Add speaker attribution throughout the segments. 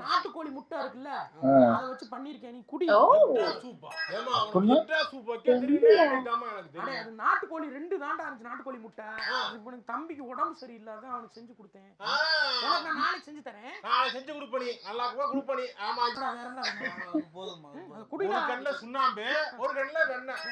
Speaker 1: நாட்டுக்கோழி முட்டை இருக்குல்ல அத வச்சு பண்ணிருக்கேன் நீ குடி.
Speaker 2: சூப்பா ஏமா உனக்கு சூப் வைக்க தெரியலடாமா எனக்கு தெரியும்.
Speaker 1: அது நாட்டுக்கோழி 2 தாண்டா இருந்துச்சு நாட்டுக்கோழி முட்டை. இப்போ எனக்கு தம்பிக்கு உடம்பு சரியில்லாத அவனுக்கு செஞ்சு கொடுத்தேன். உனக்கு நான் நாளைக்கு செஞ்சு தரேன்.
Speaker 2: நான் செஞ்சு கொடுப்பனி நல்லா கொடுப்பனி. ஆமா
Speaker 1: போதுமா
Speaker 2: குடி. ஒரு கண்ணுல சுண்ணாம்பு ஒரு கண்ணுல வெண்ணெய்.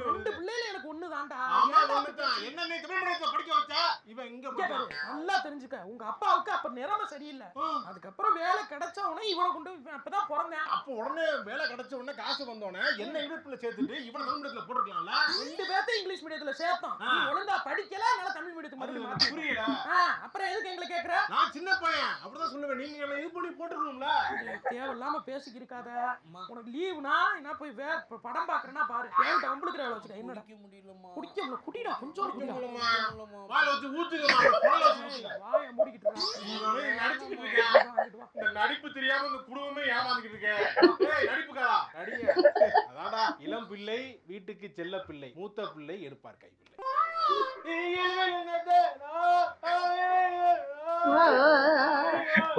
Speaker 1: ரெண்டு பிள்ளைல எனக்கு ஒண்ணு தாண்டா.
Speaker 2: ஆமா ஒண்ணு தான். என்ன நீ தமிழ் மீடியத்துல படிக்க வச்சா இவன் இங்க போறான்.
Speaker 1: நல்லா தெரிஞ்சுக்க உங்க அப்பாவுக்கு அப்ப நிலைமை சரியில்லை. அதுக்கப்புறம் வேலை கிடைச்ச உடனே இவனை கொண்டு அப்பதான் பிறந்தேன்.
Speaker 2: அப்ப உடனே வேலை கிடைச்ச உடனே காசு வந்தோடனே என்ன இங்கிலீஷ்ல சேர்த்துட்டு இவனை தமிழ் மீடியத்துல போட்டுக்கலாம்ல.
Speaker 1: 2 பேர்த்தையும் இங்கிலீஷ் மீடியத்துல சேர்த்தோம். நீ ஒழுங்கா படிக்கல அதனால தமிழ் மீடியத்துக்கு மாத்தி.
Speaker 2: புரியல.
Speaker 1: அப்புறம் எதுக்கு எங்களை கேக்குற?
Speaker 2: நான் சின்ன பையன் அப்படிதான் சொல்லுவேன். நீங்க என்ன இது பண்ணி போட்டுக்கணும்ல.
Speaker 1: தேவையில்லாம பேசிக்க இருக்காத. உனக்கு லீவுனா என்ன போய் படம் பாக்குறேன்னா பாரு. தேவட்ட அம்பளுக்குற வேலை வச்சுக்க. என்னடா குடிக்க முடியலமா. குடிக்க முடியல. குடிடா கொஞ்சம் குடிடா.
Speaker 2: வாய வச்சு ஊத்துக்கமா.
Speaker 1: வாய மூடிக்கிட்டு
Speaker 2: நடிச்சிட்டு இருக்க. இந்த நடிப்பு தெரியாம இந்த குடும்பமே ஏமாந்துக்கிட்டு இருக்க. ஏய் நடிப்புக்காரா நடிங்க. அதான்டா இளம் பிள்ளை வீட்டுக்கு செல்ல பிள்ளை மூத்த பிள்ளை எடுப்பார் கை பிள்ளை.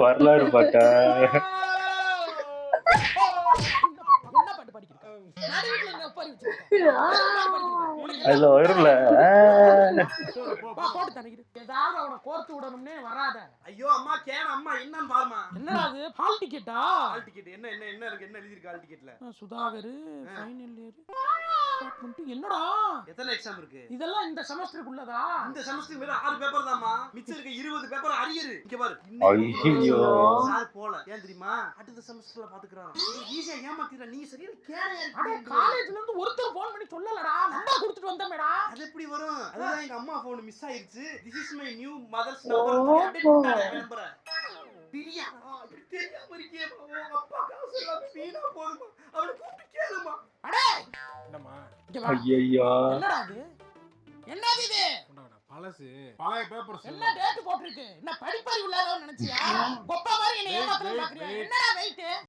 Speaker 3: வரலாறு பாட்டா அதுல வரும்ல
Speaker 1: ஏதாவது அவனை கோர்த்து விடணும்னே வராத.
Speaker 4: ஐயோ அம்மா கேன அம்மா என்னன்னு பாருமா.
Speaker 1: என்னடா அது ஹால் டிக்கெட்டா?
Speaker 4: ஹால் டிக்கெட் என்ன என்ன என்ன இருக்கு என்ன எழுதி இருக்கு ஹால் டிக்கெட்ல?
Speaker 1: Sudhakar final year department. என்னடா
Speaker 4: எத்தனை எக்ஸாம் இருக்கு?
Speaker 1: இதெல்லாம் இந்த செமஸ்டருக்குள்ளதா?
Speaker 4: இந்த செமஸ்டர் வெறும் 6 பேப்பர் தான்மா. மிச்சம் இருக்க 20 பேப்பர் அரியர். இங்க பாரு.
Speaker 3: ஐயோ
Speaker 4: சார் போல. ஏன் தெரியுமா? அடுத்த செமஸ்டர்ல பாத்துக்கறாங்க. ஈஸியா ஏமாத்திர. நீ சரியா கேளையா
Speaker 1: இருக்கு. அட காலேஜ்ல இருந்து ஒருத்தர் ஃபோன் பண்ணி சொல்லலடா. நம்பர் கொடுத்துட்டு வந்தேன்டா.
Speaker 4: அது எப்படி வரும்? அதுதான் எங்க அம்மா ஃபோன் மிஸ் ஆயிருச்சு. This is my new mother's number. Update பண்ணாத நம்பர். பிரியா இப்படி தெரியாம இருக்கே. உங்க அப்பா காசு எல்லாம் வீணா போகுமா? அவளை கூப்பிட்டு கேளுமா.
Speaker 1: அடே
Speaker 2: என்னம்மா?
Speaker 3: ஐயோ
Speaker 1: என்னடா இது? என்னது இது?
Speaker 2: பழசு பழைய பேப்பர்ஸ்
Speaker 1: என்ன டேட் போட்டுருக்கு? என்ன படிப்பறி உள்ளாதவன்னு நினைச்சியா?